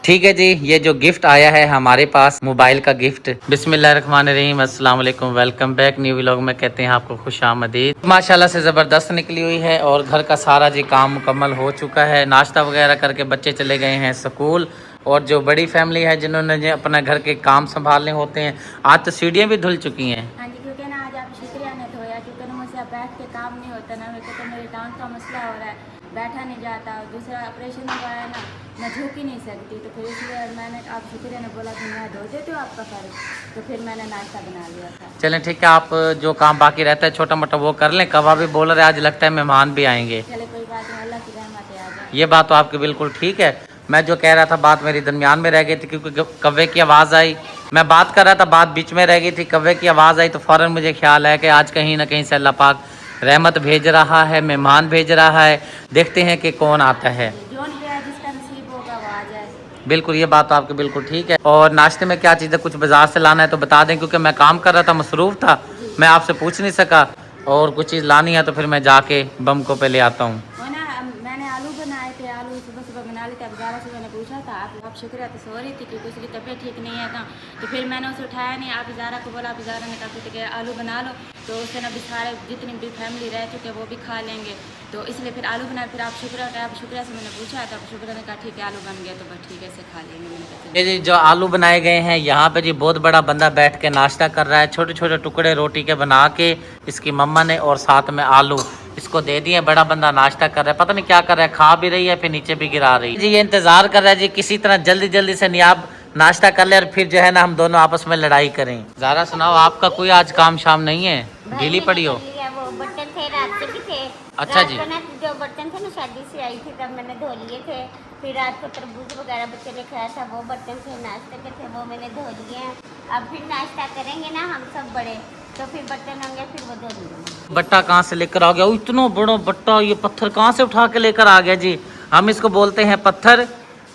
ठीक है जी, ये जो गिफ्ट आया है हमारे पास, मोबाइल का गिफ्ट। बिस्मिल्लाहिर्रहमानिर्रहीम, अस्सलाम वालेकुम, वेलकम बैक। न्यू व्लॉग में कहते हैं आपको खुशामदीद। माशाल्लाह से ज़बरदस्त निकली हुई है और घर का सारा जी काम मुकम्मल हो चुका है। नाश्ता वगैरह करके बच्चे चले गए हैं स्कूल। और जो बड़ी फैमिली है जिन्होंने अपना घर के काम संभालने होते हैं, आज तो सीढ़ियाँ भी धुल चुकी हैं। हाँ जी, क्योंकि ना आज आप शुक्रिया ने धोया, क्योंकि ना मुझसे बैठ के काम नहीं होता ना, मेरे को तो मेरे टांग का मसला हो रहा है, बैठा नहीं जाता। और दूसरा ऑपरेशन हुआ है ना, मैं झुक ही नहीं सकती। तो फिर इसलिए मैंने आप शुक्रिया ने बोला कि मैं धो देती हूँ आपका फर्ज, तो फिर मैंने नाश्ता बना लिया था। चलें ठीक है, आप जो काम बाकी रहता है छोटा मोटा वो कर लें। कब भी बोल रहे आज लगता है मेहमान भी आएंगे। चले कोई बात नहीं, अल्लाह की रहमत है, आ जाए। ये बात तो आपकी बिल्कुल ठीक है। मैं जो कह रहा था बात मेरी दरमियान में रह गई थी, क्योंकि कव्वे की आवाज़ आई। मैं बात कर रहा था, बात बीच में रह गई थी, कव्वे की आवाज़ आई तो फ़ौरन मुझे ख्याल है कि आज कहीं ना कहीं से अल्लाह पाक रहमत भेज रहा है, मेहमान भेज रहा है। देखते हैं कि कौन आता है। जो नहीं है, जिसका नसीब होगा वो आ जाए। बिल्कुल, ये बात तो आपकी बिल्कुल ठीक है। और नाश्ते में क्या चीज़ है, कुछ बाजार से लाना है तो बता दें, क्योंकि मैं काम कर रहा था, मसरूफ़ था, मैं आपसे पूछ नहीं सका। और कुछ चीज़ लानी है तो फिर मैं जाके बम को पे ले आता हूँ। वो ना मैंने आलू बनाए थे, आलू सुबह सुबह बना लेते। अब ज़रा से मैंने पूछा था, आप शुक्रिया तो सो रही थी कि कुछ की तबीयत ठीक नहीं है था, तो फिर मैंने उसे उठाया नहीं। आप ज़ारा को बोला, आप ज़ारा ने कहा कि आलू बना लो, तो उससे ना भी सारे जितनी भी फैमिली रह चुके वो भी खा लेंगे, तो इसलिए फिर आलू बनाए। फिर आप शुक्रिया का, आप शुक्रिया से मैंने पूछा था, शुक्रिया ने कहा ठीक है आलू बन गया, तो बस ठीक है, इसे खा लेंगे। मैंने कहा ये जी जो आलू बनाए गए हैं यहाँ पे जी, बहुत बड़ा बंदा बैठ के नाश्ता कर रहा है। छोटे छोटे टुकड़े रोटी के बना के इसकी मम्मा ने, और साथ में आलू इसको दे दिए। बड़ा बंदा नाश्ता कर रहा है, पता नहीं क्या कर रहा है, खा भी रही है फिर नीचे भी गिरा रही है जी। ये इंतजार कर रहा है जी किसी तरह जल्दी जल्दी से नियाब नाश्ता कर ले और फिर जो है ना हम दोनों आपस में लड़ाई करें। ज़ारा सुनाओ, आपका कोई आज काम शाम नहीं है, गीली पड़ी हो? वो बर्तन थे रात के भी थे। अच्छा जी। रात को ना जो बर्तन थे ना शादी से आई थी तब मैंने धो लिए थे। फिर रात को तरबूज वगैरह बच्चे ने खाया था, वो बर्तन थे नाश्ते के थे, वो मैंने धो लिए हैं। अब फिर नाश्ता करेंगे ना हम सब बड़े, तो फिर बर्तन होंगे, फिर वो धो देंगे। बट्टा कहाँ से लेकर आ गया? इतना बड़ा बट्टा, ये पत्थर कहाँ से उठा के लेकर आ गया जी? हम इसको बोलते हैं पत्थर,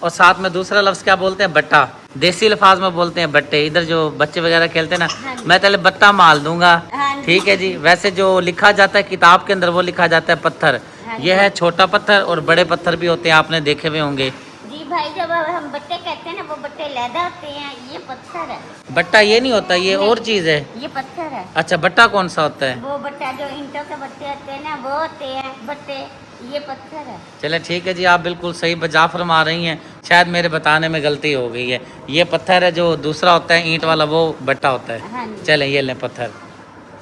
और साथ में दूसरा लफ्ज़ क्या बोलते हैं? बट्टा। देसी अल्फाज में बोलते हैं बट्टे। इधर जो बच्चे वगैरह खेलते हैं ना, हाँ मैं पहले बट्टा माल दूंगा। हाँ ठीक है जी। वैसे जो लिखा जाता है किताब के अंदर वो लिखा जाता है पत्थर। हाँ ये है छोटा पत्थर, और बड़े पत्थर भी होते हैं, आपने देखे हुए होंगे जी भाई। जब हम बट्टे कहते हैं ना, वो बट्टे लैदा होते हैं, ये पत्थर है। बट्टा ये नहीं होता, ये और चीज़ है। ये पत्थर है। अच्छा, बट्टा कौन सा होता है? वो बट्टा जो ईंटों के बट्टे होते हैं ना, वो होते हैं बट्टे, ये पत्थर है। चले ठीक है जी, आप बिल्कुल सही बजा फरमा रही हैं। शायद मेरे बताने में गलती हो गई है। ये पत्थर है, जो दूसरा होता है ईंट वाला वो बट्टा होता है। हाँ जी। चलें ये लें पत्थर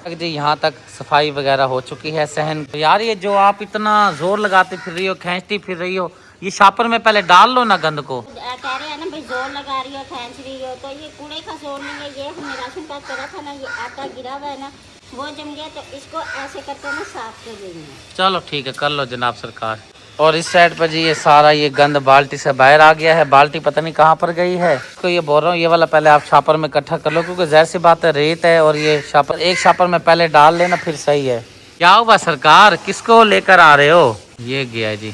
जी। यहाँ तक सफाई वगैरह हो चुकी है सहन। यार ये जो आप इतना जोर लगाते फिर रही हो, खींचती फिर रही हो, ये शापर में पहले डाल लो ना गंद को। कह रहे हैं ना भाई, जोर लगा रही हो, खींच रही हो, तो ये कूड़े का जोर नहीं है। ये हमने राशन का करा था ना, ये आटा गिरा हुआ है ना, वो जम गया, तो इसको ऐसे करके ना साफ कर देंगे। चलो ठीक है, कर लो जनाब सरकार। और इस साइड पर जी ये सारा ये गंद बाल्टी से बाहर आ गया है। बाल्टी पता नहीं कहाँ पर गई है, तो ये बोल रहा हूँ ये वाला पहले आप शापर में इकट्ठा कर लो, क्योंकि जाहिर सी बात है रेत है, और ये शापर एक शापर में पहले डाल लेना फिर सही है। क्या हुआ सरकार, किसको लेकर आ रहे हो? ये गया जी।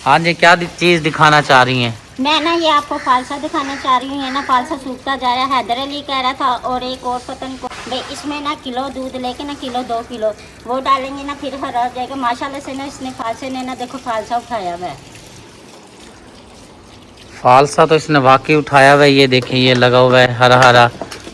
हाँ जी, क्या चीज़ दिखाना चाह रही हैं? मैं ना ये आपको फालसा दिखाना चाह रही हूँ। ये ना फालसा सूखता जा रहा है। हैदर अली कह रहा था, और एक और पता नहीं को भाई, इसमें ना किलो दूध लेके ना किलो 2 किलो वो डालेंगे ना, फिर हरा हो जाएगा। माशाल्लाह से ना इसने फालसे ने ना देखो फालसा उठाया हुआ है। फालसा तो इसने वाकई उठाया हुआ है। ये देखें, ये लगा हुआ है हरा हरा,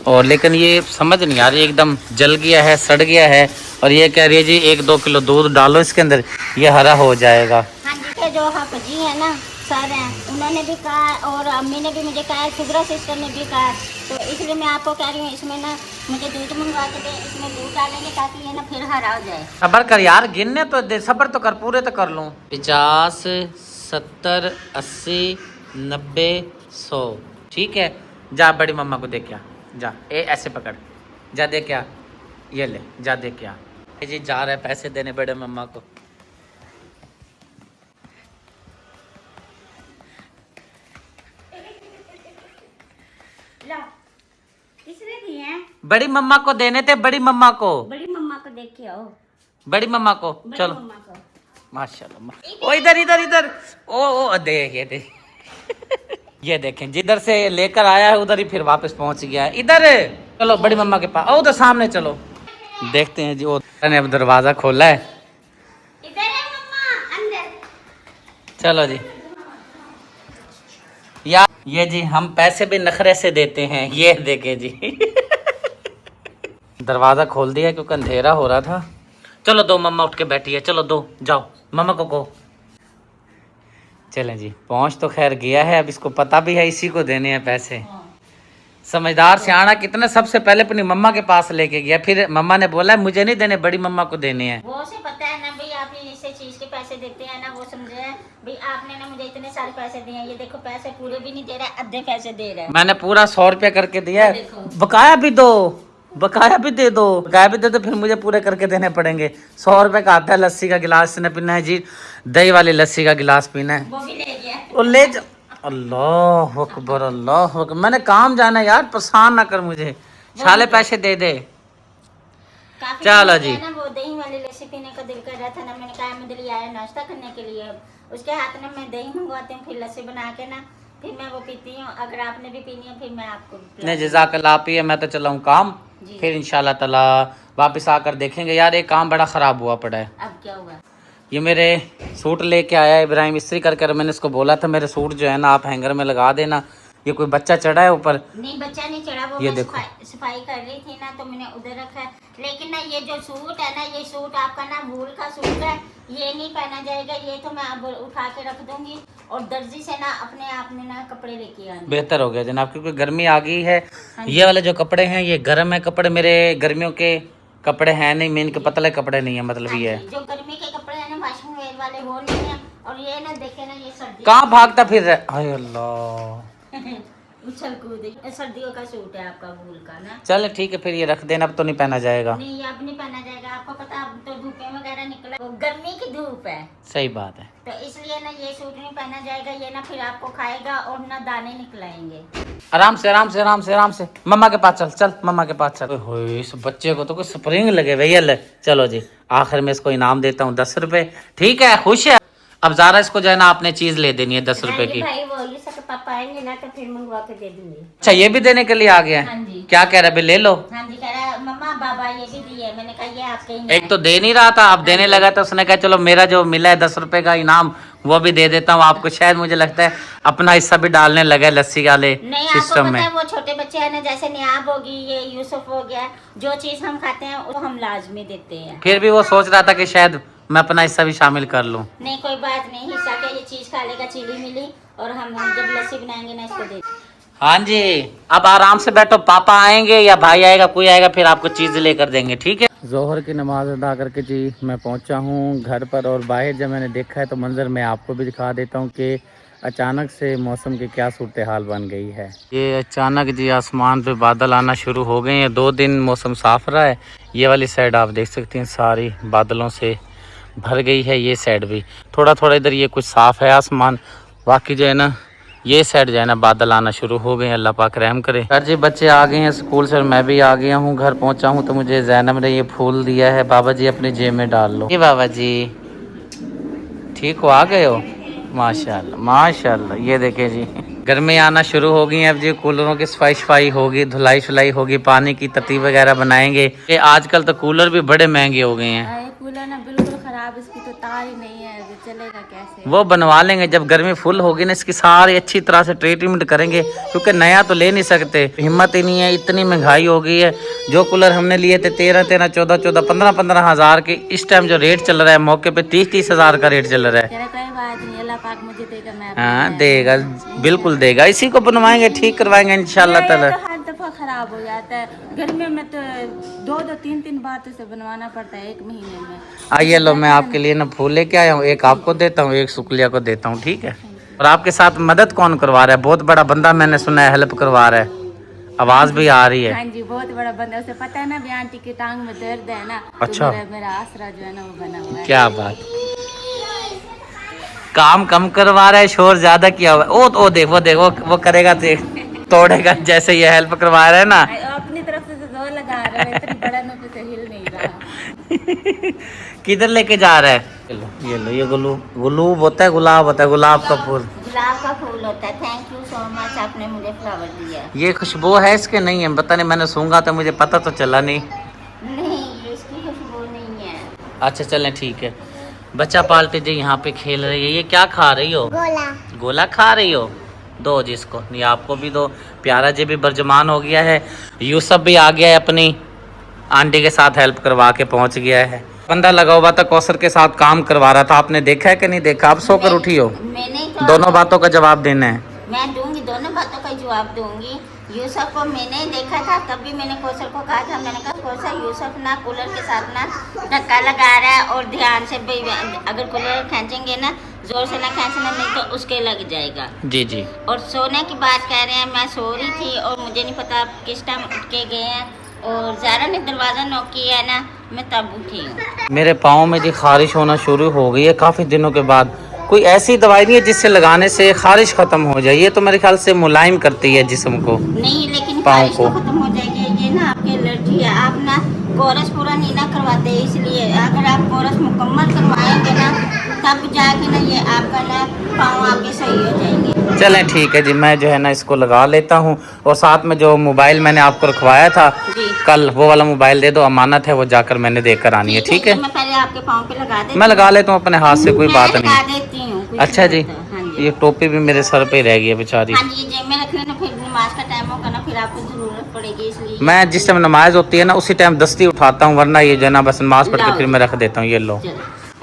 और लेकिन ये समझ नहीं आ रही, एकदम जल गया है, सड़ गया है। और ये कह रही है जी 1-2 किलो दूध डालो इसके अंदर, ये हरा हो जाएगा। हाँ जी। जो हाफजी है ना सर हैं, उन्होंने भी कहा, और अम्मी ने भी मुझे कहा, शुगर सिस्टर ने भी कहा, तो इसलिए मैं आपको कह रही हूँ इसमें ना मुझे दूध मंगवा के दें, इसमें दूध डालेंगे ताकि ये ना फिर हरा हो जाए। सबर कर यार, गिनने तो दे, सबर तो कर, पूरे तो कर लूँ। 50, 70, 80, 90, 100। ठीक है, जा बड़ी मम्मा को दे क्या, जा ऐसे पकड़, जा दे क्या, ये ले जा दे क्या। जी जा रहे पैसे देने बड़े मम्मा को। किसने दिए हैं? बड़ी मम्मा को देने थे, बड़ी मम्मा को। बड़ी मम्मा को देख के आओ। बड़ी मम्मा को चलो। मम्मा को। माशाल्लाह। ओ इधर इधर इधर, ओ देख ये देख ये देखें, जिधर से लेकर आया है उधर ही फिर वापस पहुंच गया है। इधर चलो बड़ी मम्मा के पास, उधर सामने चलो, देखते हैं जी। वो ने अब दरवाजा खोला है। इधर है मम्मा, अंदर। चलो जी यार, ये जी हम पैसे भी नखरे से देते हैं, ये देखे जी। दरवाज़ा खोल दिया क्योंकि अंधेरा हो रहा था। चलो दो, मम्मा उठ के बैठी है, चलो दो, जाओ मम्मा को कहो। चलें जी, पहुंच तो खैर गया है, अब इसको पता भी है इसी को देने हैं पैसे। समझदार सियाना कितने, सबसे पहले अपनी मम्मा के पास लेके गया, फिर मम्मा ने बोला मुझे नहीं देने, बड़ी मम्मा को देने हैं। वो से पता है ना भाई, आप इसे चीज के पैसे देते हैं ना, वो समझे भाई आपने ना मुझे इतने सारे पैसे दिए हैं, ये देखो पैसे पूरे भी नहीं दे रहा, आधे पैसे दे रहा है। मैंने पूरा 100 रुपया करके दिया है, बकाया भी दो, बकाया भी दे दो, बकाया भी दे दो, फिर मुझे पूरे करके देने पड़ेंगे। 100 रुपये का आता है। लस्सी का गिलास ने पीना है जी, दही वाली लस्सी का गिलास पीना है, वो भी ले गया। वो ले जा। अल्लाह अकबर, अल्लाह अकबर। मैंने काम जाना है यार, परेशान ना कर मुझे, छाले पैसे दे दे। काफी चलो जी। ना वो दही वाली लस्सी पीने का दिल कर रहा था ना, मैंने कहा मैं दिल्ली आया नाश्ता करने के लिए, उसके हाथ में मैं दही मंगवाती हूँ, फिर लस्सी बना के ना फिर मैं वो पीती हूँ। अगर आपने भी पीनी है फिर मैं आपको नहीं जज़ाकल्लाह, आप पिए, मैं तो चला हूँ काम, जी। फिर इंशाल्लाह ताला वापस आकर देखेंगे। यार एक काम बड़ा ख़राब हुआ पड़ा है। अब क्या हुआ? ये मेरे सूट लेके आया इब्राहिम इस्त्री करके, मैंने इसको बोला था मेरे सूट जो है ना आप हैंगर में लगा देना, ये कोई बच्चा चढ़ा है ऊपर। नहीं बच्चा नहीं चढ़ा, वो ये मैं देखो। सफाई कर रही थी ना तो मैंने उधर रखा है। लेकिन ना ये जो सूट है ना, ये सूट आपका ना वूल का सूट है, ये नहीं पहना जाएगा, ये तो मैं अब उठा के रख दूंगी और दर्जी से ना अपने आप में ना कपड़े लेके आने। बेहतर हो गया जनाब, क्योंकि गर्मी आ गई है। ये वाले जो कपड़े हैं ये गर्म है कपड़े, मेरे गर्मियों के कपड़े हैं नहीं, मेन के पतले कपड़े नहीं है, मतलब ये है। जो गर्मी के कपड़े हैं ना वाशिंग वेयर वाले वो नहीं है, और ये ना देखे ना ये सर्दी कहाँ भागता फिर रहा है? हाय अल्लाह। उछल कूद, सर्दियों का सूट है आपका वूल का ना। चल ठीक है, फिर ये रख देना, अब तो नहीं पहना जाएगा। नहीं अब नहीं पहना जाएगा, आपको पता अब तो धूपे वगैरह निकला, वो गर्मी की धूप है सही बात है। तो इसलिए ना ये सूट नहीं पहना जाएगा, ये ना फिर आपको खाएगा और ना दाने निकलाएंगे। आराम से आराम से आराम से आराम से, मम्मा के पास चल, चल मम्मा के पास चल। ओए इस बच्चे को तो कोई स्प्रिंग लगे भैया। ले चलो जी, आखिर में इसको इनाम देता हूँ 10 रुपए, ठीक है खुश है। अब ज़ारा इसको जो है ना आपने चीज ले देनी है 10 रुपए की। भाई वो ये सब पापा आएंगे ना तो फिर मंगवा के दे दूंगी। अच्छा ये भी देने के लिए आ गया हाँ है, जी। क्या कह रहा है? ले लो। हाँ जी, कह रहा है मम्मा बाबा ये भी दिए, मैंने कहा ये आपके ही एक तो दे नहीं रहा था, अब देने लगा तो उसने कहा चलो मेरा जो मिला है 10 रुपए का इनाम वो भी दे देता हूँ आपको। शायद मुझे लगता है अपना हिस्सा भी डालने लगा है लस्सी वाले नहीं। आपको सिस्टम पता में। है वो छोटे बच्चे हैं ना, जैसे नियाब होगी, ये यूसुफ हो गया, जो चीज हम खाते हैं वो हम लाजमी देते हैं। फिर भी वो सोच रहा था कि शायद मैं अपना हिस्सा भी शामिल कर लूँ। नहीं कोई बात नहीं, हिस्सा क्या, ये चीज खा लेगा, चिली मिली, और हम जब लस्सी बनाएंगे ना इसको दे। हाँ जी, अब आराम से बैठो, पापा आएंगे या भाई आएगा, कोई आएगा फिर आपको चीज़ लेकर देंगे, ठीक है। जोहर की नमाज अदा करके जी मैं पहुंचा हूं घर पर, और बाहर जब मैंने देखा है तो मंजर मैं आपको भी दिखा देता हूं कि अचानक से मौसम की क्या सूरत हाल बन गई है। ये अचानक जी आसमान पे बादल आना शुरू हो गए हैं। 2 दिन मौसम साफ रहा है, ये वाली साइड आप देख सकते हैं सारी बादलों से भर गई है, ये साइड भी थोड़ा थोड़ा इधर ये कुछ साफ है आसमान, बाकी जो है ना ये साइड जो है ना बादल आना शुरू हो गए हैं। अल्लाह पाक रहम करे। सर जी बच्चे आ गए हैं स्कूल से, मैं भी आ गया हूँ, घर पहुँचा हूँ तो मुझे जैनब ने ये फूल दिया है, बाबा जी अपनी जेब में डाल लो। ये बाबा जी ठीक हो, आ गए हो, माशाल्लाह माशाल्लाह। ये देखे जी गर्मी आना शुरू हो गई है, अब जी कूलरों की सफाई होगी, धुलाई शुलाई होगी, पानी की तरतीब वगैरह बनाएंगे। ये आजकल तो कूलर भी बड़े महंगे हो गए हैं। कूलर ना बिल्कुल खराब, इसकी तो तार ही नहीं है, अभी चलेगा कैसे? वो बनवा लेंगे जब गर्मी फुल होगी ना, इसकी सारी अच्छी तरह से ट्रीटमेंट करेंगे, क्योंकि नया तो ले नहीं सकते, हिम्मत ही नहीं है, इतनी महंगाई हो गई है। जो कूलर हमने लिए थे 13 14 15 हज़ार के, इस टाइम जो रेट चल रहा है मौके पे 30 हज़ार का रेट चल रहा है। कोई बात नहीं, अल्लाह पाक मुझे देगा, मैं हाँ देगा, बिल्कुल देगा, इसी को बनवाएंगे, ठीक करवाएंगे इंशाल्लाह ताला। तो हर दफा खराब हो जाता है, गर्मी में तो 2 3 बार तो इसे बनवाना पड़ता है 1 महीने में। आइए लो, मैं आपके लिए ना फूल लेके आया हूँ, एक आपको देता हूँ, एक शुक्लिया को देता हूँ, ठीक है। और आपके साथ मदद कौन करवा रहा है? बहुत बड़ा बंदा मैंने सुना है हेल्प करवा रहा है, आवाज भी आ रही है। हाँ जी, बहुत बड़ा बंदा, उसे पता है ना भी आंटी की टांग में दर्द है ना, अच्छा। तो मेरा आसरा जो है ना वो बना हुआ है। क्या बात, काम कम करवा रहा है, शोर ज्यादा किया हुआ है। ओ देखो देखो वो करेगा तोड़ेगा, जैसे ये हेल्प करवा रहा है ना। अपनी तरफ से जोर लगा रहा है, इतनी बड़ा नुक से हिल नहीं रहा। किधर लेके जा रहा है? ये लो ये गुलाब होता है, गुलाब होता है, गुलाब का फूल, गुलाब का फूल होता है। थैंक यू सो मच, आपने मुझे फ्लावर दिया। ये खुशबू है इसके? नहीं है, पता नहीं, मैंने सूंघा तो मुझे पता तो चला नहीं। नहीं इसकी खुशबू नहीं है। अच्छा चलें ठीक है। बच्चा पाल्टी जी यहाँ पे खेल रही है, ये क्या खा रही हो? गोला। गोला खा रही हो? दो जी इसको, ये आपको भी दो। प्यारा जी भी बर्जमान हो गया है, यूसुफ भी आ गया है, अपनी आंटी के साथ हेल्प करवा के पहुंच गया है। बंदा लगा हुआ था कौसर के साथ काम करवा रहा था, आपने देखा है कि नहीं देखा? आप सोकर उठी हो, मैंने तो दोनों बातों का जवाब देना है। मैं दूंगी, दोनों बातों का जवाब दूंगी। यूसुफ को मैंने देखा था, तब भी मैंने कौसर को कहा था, मैंने कहा कौसर यूसुफ ना कूलर के साथ ना धक्का लगा रहा है और ध्यान से अगर कूलर खींचेंगे ना जोर से ना खींचना, नहीं तो उसके लग जाएगा। जी जी। और सोने की बात कह रहे हैं, मैं सो रही थी और मुझे नहीं पता किस टाइम उठ के गए हैं और ज़ारा ने दरवाज़ा नॉक किया है ना, मैं तब उठी हूँ। मेरे पाँव में जी खारिश होना शुरू हो गई है काफ़ी दिनों के बाद। कोई ऐसी दवाई नहीं है जिससे लगाने से खारिश ख़त्म हो जाए? ये तो मेरे ख्याल से मुलायम करती है जिस्म को। नहीं, लेकिन पाँव खारिश को तो खत्म हो जाएगी। ये ना आपकी एलर्जी है, आप ना कोरस पूरा नहीं ना करवाते, इसलिए अगर आप कोरस मुकम्मल करवाएंगे ना तब जाके ना ये आपका ना पाँव आपके सही हो जाएंगे। चलें ठीक है जी, मैं जो है ना इसको लगा लेता हूँ। और साथ में जो मोबाइल मैंने आपको रखवाया था कल, वो वाला मोबाइल दे दो, अमानत है, वो जाकर मैंने देकर आनी है। ठीक है, मैं पहले आपके पाँव पे लगा देती मैं लगा लेता हूँ अपने हाथ से, कोई बात लगा नहीं। देती हूँ। अच्छा जी, ये टोपी भी मेरे सर पे रह गई है बेचारी। हाँ जी, जेब में रख लेना, फिर नमाज का टाइम होगा ना, फिर आपको जरूरत पड़ेगी, इसलिए मैं जिस टाइम नमाज होती है ना उसी टाइम दस्ती उठाता हूँ, वरना ये जो है ना बस नमाज पढ़ के फिर मैं रख देता हूँ। ये लो,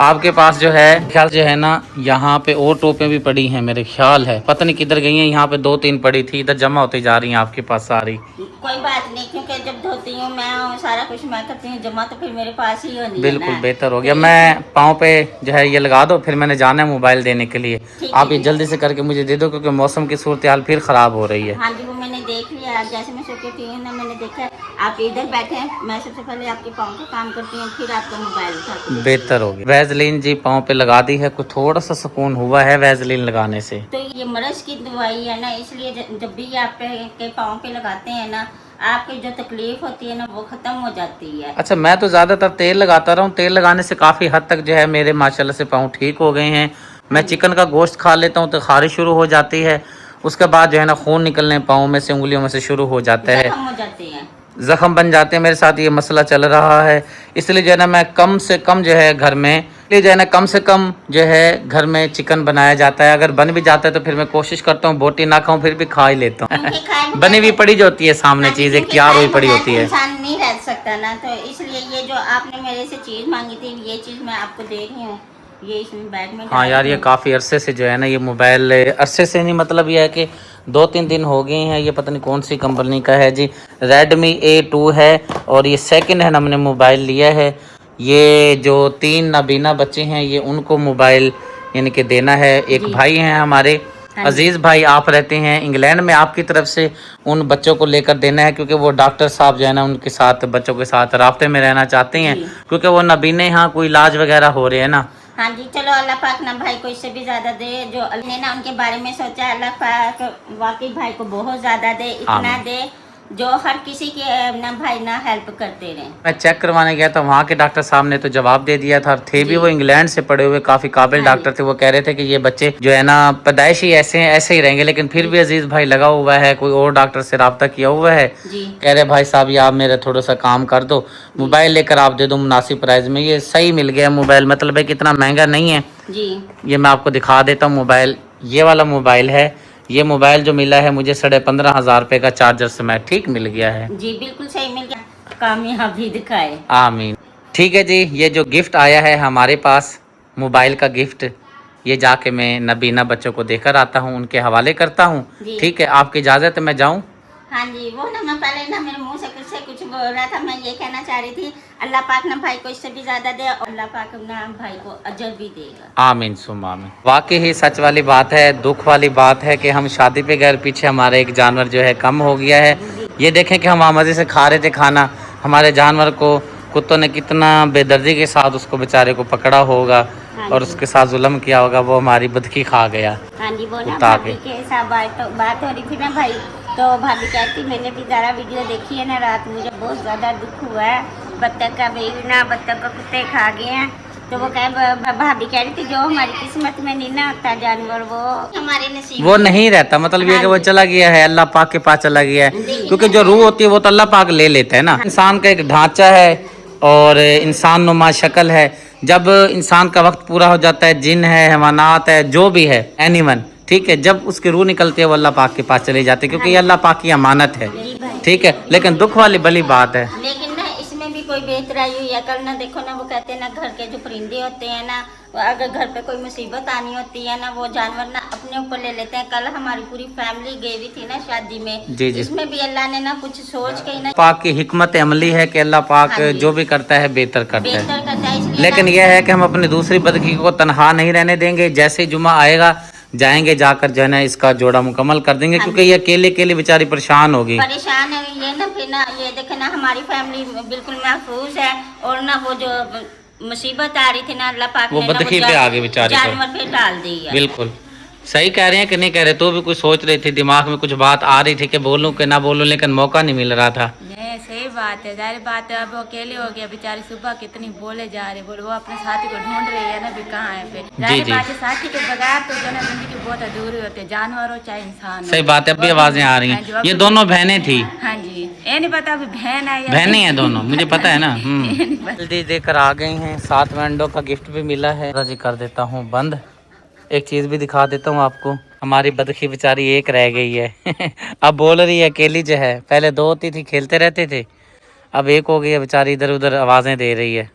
आपके पास जो है ख्याल जो है ना यहाँ पे और टोपियाँ भी पड़ी हैं, मेरे ख्याल है, पता नहीं किधर गई हैं। यहाँ पे 2-3 पड़ी थी, इधर जमा होती जा रही हैं आपके पास सारी। कोई बात नहीं, क्योंकि जब धोती हूँ मैं, सारा कुछ मैं करती हूँ, जमा तो फिर मेरे पास ही होनी है। बिल्कुल बेहतर हो गया। मैं पाँव पे जो है ये लगा दो, फिर मैंने जाना है मोबाइल देने के लिए। आप ये जल्दी से करके मुझे दे दो, क्योंकि मौसम की सूरत हाल फिर ख़राब हो रही है। हाँ जी, वो मैंने देख लिया, जैसे मैं सोती थी ना, मैंने देखा आप इधर बैठे हैं, मैं सबसे पहले आपके पाँव का काम करती हूँ, फिर आपका मोबाइल उठाती हूँ। बेहतर हो गया। वैसलीन जी पाँव पे लगा दी है, कुछ थोड़ा सा सुकून हुआ है वैसलीन लगाने से। तो ये मर्ज की दवाई है ना, इसलिए जब भी आप के पाँव पे लगाते हैं ना, आपकी जो तकलीफ होती है ना वो खत्म हो जाती है। अच्छा, मैं तो ज़्यादातर तेल लगाता रहा हूँ, तेल लगाने से काफ़ी हद तक जो है मेरे माशाल्लाह से पाँव ठीक हो गए हैं। मैं चिकन का गोश्त खा लेता हूँ तो खारिश शुरू हो जाती है, उसके बाद जो है ना खून निकलने पाँव में से, उंगलियों में से शुरू हो जाता है, खत्म हो जाती है, जख्म बन जाते हैं। मेरे साथ ये मसला चल रहा है, इसलिए जो है ना मैं कम से कम जो है घर में, इसलिए जो है ना कम से कम जो है घर में चिकन बनाया जाता है। अगर बन भी जाता है तो फिर मैं कोशिश करता हूँ बोटी ना खाऊं, फिर भी खा ही लेता हूँ। बनी हुई पड़ी जो होती है सामने चीज़ एक तैयार हुई पड़ी होती है। इंसान नहीं रह सकता ना, तो इसलिए ये जो आपने मेरे से चीज़ मांगी थी, ये चीज़ मैं आपको दे रही हूँ, ये इसमें बैग में। हाँ यार, ये काफ़ी अरसे से जो है ना ये मोबाइल, अरसे से नहीं मतलब ये है कि 2-3 दिन हो गए हैं। ये पता नहीं कौन सी कंपनी का है जी, Redmi A2 है और ये सेकंड हैंड हमने मोबाइल लिया है। ये जो 3 नाबीना बच्चे हैं ये उनको मोबाइल यानी कि देना है। एक भाई हैं हमारे अजीज़ भाई, आप रहते हैं इंग्लैंड में, आपकी तरफ से उन बच्चों को लेकर देना है, क्योंकि वो डॉक्टर साहब जो है ना उनके साथ, बच्चों के साथ राब्ते में रहना चाहते हैं, क्योंकि वो नबीने यहाँ कोई इलाज वगैरह हो रहे हैं ना। हाँ जी, चलो अल्लाह पाक ना भाई को इससे भी ज़्यादा दे, जो अल्लाह ने ना उनके बारे में सोचा, अल्लाह पाक वाकई भाई को बहुत ज़्यादा दे, इतना दे जो हर किसी के ना भाई ना हेल्प करते रहे। मैं चेक करवाने गया था, वहाँ के डॉक्टर साहब ने तो जवाब दे दिया था, थे भी वो इंग्लैंड से पढ़े हुए काफ़ी काबिल डॉक्टर थे। वो कह रहे थे कि ये बच्चे जो है ना पैदाइशी ऐसे हैं, ऐसे ही रहेंगे, लेकिन फिर भी अजीज़ भाई लगा हुआ है, कोई और डॉक्टर से रब्ता किया हुआ है, कह रहे भाई साहब ये आप मेरा थोड़ा सा काम कर दो, मोबाइल लेकर आप दे दो मुनासिब प्राइस में। ये सही मिल गया मोबाइल, मतलब है कि इतना महंगा नहीं है जी। ये मैं आपको दिखा देता हूँ मोबाइल, ये वाला मोबाइल है। ये मोबाइल जो मिला है मुझे 15,500 रुपये का चार्जर से मैं ठीक मिल गया है जी, बिल्कुल सही मिल गया, कामयाबी दिखाए, आमीन। ठीक है जी, ये जो गिफ्ट आया है हमारे पास मोबाइल का गिफ्ट, ये जाके मैं नबीना बच्चों को देकर आता हूँ, उनके हवाले करता हूँ। ठीक है, आपकी इजाज़त है मैं जाऊँ? हाँ जी, वो ना मैं पहले ना मेरे मुंह से कुछ बोल रहा था, मैं ये कहना चाह रही थी अल्लाह पाक ना भाई को इससे भी ज़्यादा दे और अल्लाह पाक ना भाई को अजर भी देगा, आमीन सुम आमीन। वाकई ही सच वाली बात है, दुख वाली बात है कि हम शादी पे गए, पीछे हमारा एक जानवर जो है कम हो गया है। ये देखें कि हम मज़े से खा रहे थे खाना, हमारे जानवर को कुत्तों ने कितना बेदर्दी के साथ उसको बेचारे को पकड़ा होगा और उसके साथ जुल्म किया होगा, वो हमारी बदकी खा गया। हाँ जी, वो ना भाभी के साथ बात हो रही थी ना भाई, तो भाभी कहती मैंने भी ज़रा वीडियो देखी है ना रात, मुझे बहुत ज़्यादा दुख हुआ है, बत्तख का भी ना, बत्तख का कुत्ते खा गए हैं। तो वो भाभी कह रही थी जो हमारी किस्मत में नहीं ना होता जानवर वो हमारे नसीब वो नहीं रहता, मतलब ये कि वो चला गया है, अल्लाह पाक के पास चला गया है, क्योंकि जो रूह होती है वो तो अल्लाह पाक ले लेता है ना। इंसान का एक ढांचा है और इंसान नुमा शक्ल है, जब इंसान का वक्त पूरा हो जाता है, जिन है, हैवानात है, जो भी है, एनिमल ठीक है, जब उसकी रूह निकलती है वो अल्लाह पाक के पास चली जाती है, क्योंकि ये अल्लाह पाक की अमानत है। ठीक है, लेकिन दुख वाली बड़ी बात है। लेकिन ना इसमें भी कोई बेहतराई हुई है। कल ना देखो ना, वो कहते हैं ना घर के जो परिंदे होते हैं ना, अगर घर पे कोई मुसीबत आनी होती है ना, वो जानवर ना अपने ऊपर ले लेते हैं। कल हमारी पूरी फैमिली गई हुई थी ना शादी में, जी जी। इसमें भी अल्लाह ने ना कुछ सोच के ही ना पाक की हिकमत अमली है कि अल्लाह पाक हाँ जी। जो भी करता है बेहतर करता है। बेहतर करता है, इसलिए लेकिन ना- यह है कि हम अपनी दूसरी बदकी को तनहा नहीं रहने देंगे। जैसे ही जुमा आएगा जाएंगे, जाकर जो है ना इसका जोड़ा मुकम्मल कर देंगे, हाँ क्योंकि ये अकेले अकेले बेचारी परेशान होगी। परेशान है ये ना। फिर ना ये देखे ना, हमारी फैमिली बिल्कुल महफूज है। और ना वो जो मुसीबत आ रही थी ना, अल्लाह पाक वो ने ना बदकी पे आ गई बेचारी पर। जानवर पे डाल दी है। बिल्कुल सही कह रहे हैं कि नहीं कह रहे? तो भी कुछ सोच रही थी, दिमाग में कुछ बात आ रही थी कि बोलूं कि ना बोलूं, लेकिन मौका नहीं मिल रहा था। नहीं, सही बात है, जाहिर बात है। अब वो अकेले हो गया बेचारी, सुबह कितनी बोले जा रहे, बोले वो अपने साथी को ढूंढ रही है ना, भी कहाँ है फिर। जाहिर जी। बात है, साथी के बगैर तो जो है ना जिंदगी बहुत अधूरी होती है, जानवर हो चाहे इंसान हो। सही बात है, अभी आवाजें आ रही हाँ जी, हैं। अब ये तो- दोनों बहनें थी। हाँ जी, ये नहीं पता अभी बहन है या बहनें हैं दोनों, मुझे पता है ना। ये नहीं पता। जल्दी देकर आ गई हैं, साथ में अंडों का गिफ्ट भी मिला है। जी कर देता हूँ बंद। एक चीज भी दिखा देता हूँ आपको, हमारी बदखी बेचारी एक रह गई है। अब बोल रही है अकेली जो है, पहले दो होती थी, खेलते रहते थे, अब एक हो गई है बेचारी, इधर उधर आवाजें दे रही है।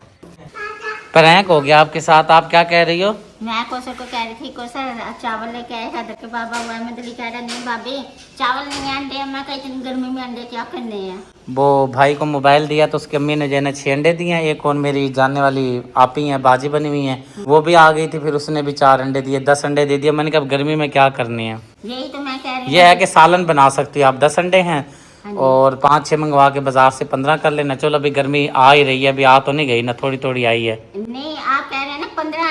प्रैंक हो गया आपके साथ। आप क्या कह रही हो? मैं कोसर को कह रही थी, कोसर चावल लेके आए हैदर के बाबा हुआ है। मैं दिल्ली कह रहा नहीं भाभी चावल नहीं है, अंडे। मैं कही इतनी गर्मी में अंडे क्या करने हैं। वो भाई को मोबाइल दिया तो उसकी अम्मी ने जो है ना 6 अंडे दिए हैं। एक और मेरी जानने वाली आपी हैं, बाजी बनी हुई हैं, वो भी आ गई थी, फिर उसने भी 4 अंडे दिए, 10 अंडे दे दिए। मैंने कहा अब गर्मी में क्या करनी है। यही तो मैं कह रही ये है कि सालन बना सकती है आप। 10 अंडे हैं हाँ जी। और 5-6 मंगवा के बाजार से 15 कर लेना। चलो अभी गर्मी आ ही रही है, अभी आ तो नहीं गई ना, थोड़ी थोड़ी आई है। नहीं, आप कह रहे हैं ना 15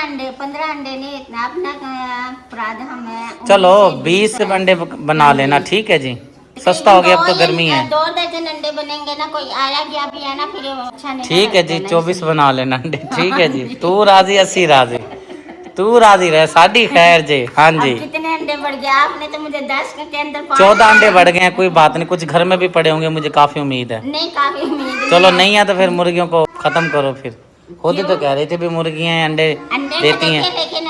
अंडे नहीं, इतना अपना अपराध हमें। चलो 20 अंडे बना लेना, ठीक है जी, सस्ता हो गया, अब तो गर्मी है। 2 दर्जन अंडे बनेंगे ना, कोई आया गया भी है ना, फिर अच्छा नहीं ठीक है जी, लगता ना 24 बना लेना अंडे, ठीक है जी। तू राजी, 80 राजी, तू राजी रहे, साड़ी खैर जी। हाँ जी, अब कितने अंडे बढ़ गए? आपने तो मुझे 10 के अंदर 14 अंडे बढ़ गए हैं, कोई बात नहीं, कुछ घर में भी पड़े होंगे, मुझे काफी उम्मीद है। नहीं, काफी उम्मीद चलो नहीं है तो फिर मुर्गियों को खत्म करो। फिर खुद ही तो कह रही थी भी मुर्गियां अंडे अंडे देती हैं। लेकिन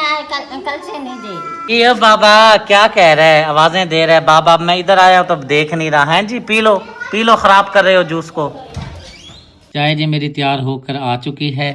कल से नहीं दे रही। ये बाबा क्या कह रहा है, आवाजें दे रहा है बाबा। मैं इधर आया हूँ तो देख नहीं रहा है जी। पी लो पी लो, खराब कर रहे हो जूस को। चाय जी मेरी तैयार होकर आ चुकी है।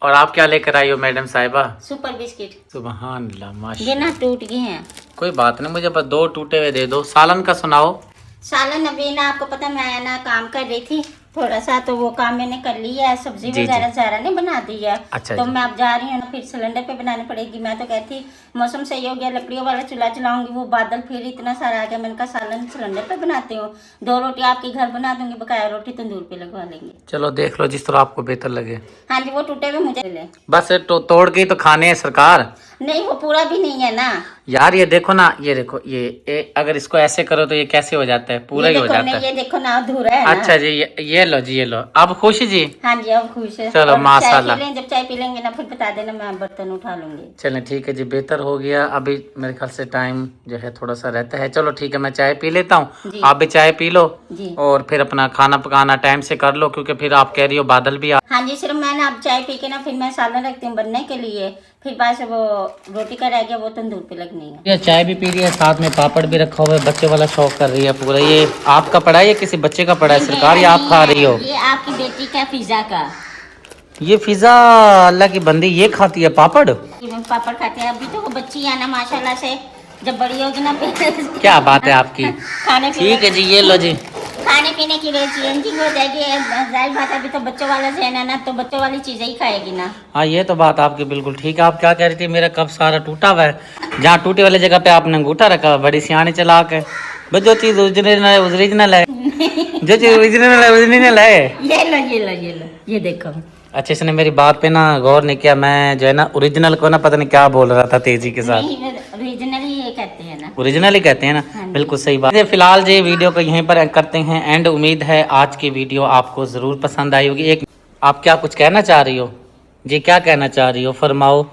और आप क्या लेकर आई हो मैडम साहिबा? Super biscuit. सुभान अल्लाह, ये माशाल्लाह। ना टूट गए हैं। कोई बात नहीं, मुझे बस 2 टूटे हुए दे दो। सालन का सुनाओ। सालन अभी ना, आपको पता मैं ना काम कर रही थी थोड़ा सा, तो वो काम मैंने कर लिया है। सब्जी जी, वगैरह जी। ज़ारा ने बना दी है। अच्छा तो जी। मैं अब जा रही हूँ ना, फिर सिलेंडर पे बनानी पड़ेगी। मैं तो कहती मौसम सही हो गया, लकड़ियों वाला चूल्हा चलाऊंगी। वो बादल फिर इतना सारा आ गया, मैंने कहा सालन सिलेंडर पे बनाती हूँ। 2 रोटी आपके घर बना दूंगी, बकाया रोटी तंदूर पे लगवा लेंगे। चलो देख लो जिस तरह आपको बेहतर लगे। हाँ जी, वो टूटे हुए मुझे ले। बस तोड़ के ही तो खाने हैं सरकार। नहीं, वो पूरा भी नहीं है ना यार ये देखो ना, ये देखो ये अगर इसको ऐसे करो तो ये कैसे हो जाता है? पूरा ये ही हो देखो जाता ना, है। ये देखो ना, अधूरा है ना। अच्छा जी, ये लो जी, ये लो। अब खुश जी? हाँ जी, अब खुश है। चलो, और माशाल्लाह। चाय पी लें, जब चाय पी लेंगे ना फिर बता देना, मैं बर्तन उठा लूंगी। चलें ठीक है जी, बेहतर हो गया। अभी मेरे ख्याल से टाइम जो है थोड़ा सा रहता है। चलो ठीक है, मैं चाय पी लेता हूँ, जी। आप भी चाय पी लो जी। और फिर अपना खाना पकाना टाइम से कर लो, क्योंकि फिर आप कह रही हो बादल भी आ। हाँ जी, सिर्फ मैं ना अब चाय पी के ना फिर मैं सालन रखती हूँ बनने के लिए। फिर बस वो रोटी का रह गया, वो तंदूर पे लगनी है। ये चाय भी पी रही है, साथ में पापड़ भी रखा हुआ है। बच्चे वाला शौक कर रही है पूरा। ये आपका पड़ा है या किसी बच्चे का पड़ा है सरकार, या आप खा रही हो? ये आपकी बेटी का पिज्जा का। ये फिजा अल्लाह की बंदी ये खाती है पापड़? ये पापड़ खाते हैं। अभी तो वो बच्ची है ना माशाल्लाह से, जब बड़ी होगी ना फिर क्या बात है आपकी। खाने ठीक है जी, ये लो जी। खाने पीने की चेंजिंग हो जाएगी। जाहिर बात है, अभी तो बच्चों वाला से है ना, तो बच्चों वाली चीजें ही खाएगी ना। हाँ ये तो बात आपकी बिल्कुल ठीक है। आप क्या कह रही थी? मेरा कप सारा टूटा हुआ है। जहाँ टूटे वाली जगह पे आपने अंगूठा रखा हुआ, बड़ी सियानी चला के। बस जो चीज ओरिजिनल है ओरिजिनल है, जो चीज ओरिजिनल है ओरिजिनल है। ये लो ये लो ये लो, ये देखो। अच्छा, इसने मेरी बात पे ना गौर नहीं किया। मैं जो है ना ओरिजिनल को ना पता नहीं क्या बोल रहा था तेजी के साथ। नहीं, ओरिजिनल ही ये कहते हैं ना। ओरिजिनल ही कहते हैं ना। हाँ जी। बिल्कुल सही बात है। फिलहाल जी वीडियो को यहीं पर करते हैं एंड। उम्मीद है आज की वीडियो आपको जरूर पसंद आई होगी। एक आप क्या कुछ कहना चाह रही हो जी? क्या कहना चाह रही हो, फरमाओ।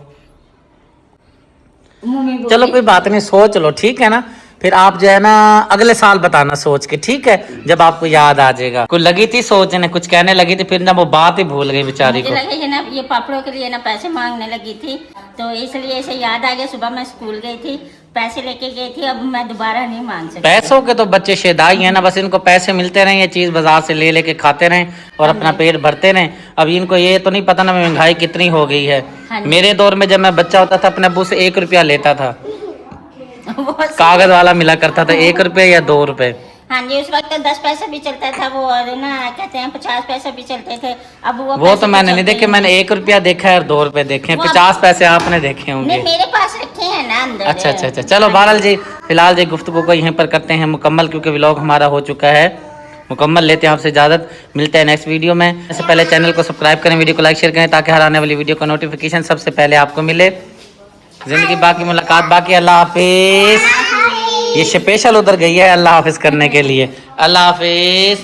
मुंह में चलो कोई बात नहीं, सोच लो, ठीक है ना। फिर आप जो है ना अगले साल बताना सोच के, ठीक है, जब आपको याद आ जाएगा। कोई लगी थी सोचने, कुछ कहने लगी थी, फिर ना वो बात ही भूल गई बेचारी मुझे को। लगा ये ना, ये पापड़ों के लिए ना पैसे मांगने लगी थी, तो इसलिए इसे याद आ गया। सुबह मैं स्कूल गई थी पैसे लेके गई थी, अब मैं दोबारा नहीं मांग सकती। पैसों के तो बच्चे शेदाई हैं ना, बस इनको पैसे मिलते रहें, ये चीज बाजार से ले लेके खाते रहें और अपना पेट भरते रहें। अब इनको ये तो नहीं पता ना महंगाई कितनी हो गई है। हाँ जी। मेरे दौर में जब मैं बच्चा होता था अपने अब्बू से 1 रुपया लेता था, वो कागज वाला मिला करता था, 1 रुपये या 2 रुपए। हाँ जी, उस वक्त तो 10 पैसा भी चलता था वो, और ना कहते हैं 50 पैसा भी चलते थे। अब वो वो पैसे तो मैंने नहीं चलते देखे, ही मैंने 1 रुपया देखा है और 2 रुपए देखे हैं, वो 50 पैसे आपने देखे नहीं, होंगे। मेरे पास रखे हैं ना अंदर। अच्छा अच्छा अच्छा, चलो बहरहाल जी, फिलहाल जी गुफ्तगू को यहीं पर करते हैं मुकम्मल, क्योंकि व्लॉग हमारा हो चुका है मुकम्मल। लेते हैं आपसे इजाजत, मिलते हैं नेक्स्ट वीडियो में। इससे पहले चैनल को सब्सक्राइब करें, वीडियो को लाइक शेयर करें, ताकि हर आने वाली वीडियो का नोटिफिकेशन सबसे पहले आपको मिले। जिंदगी बाकी, मुलाकात बाकी। अल्लाह हाफिज। ये स्पेशल उधर गई है अल्लाह हाफिज करने के लिए। अल्लाह हाफिज।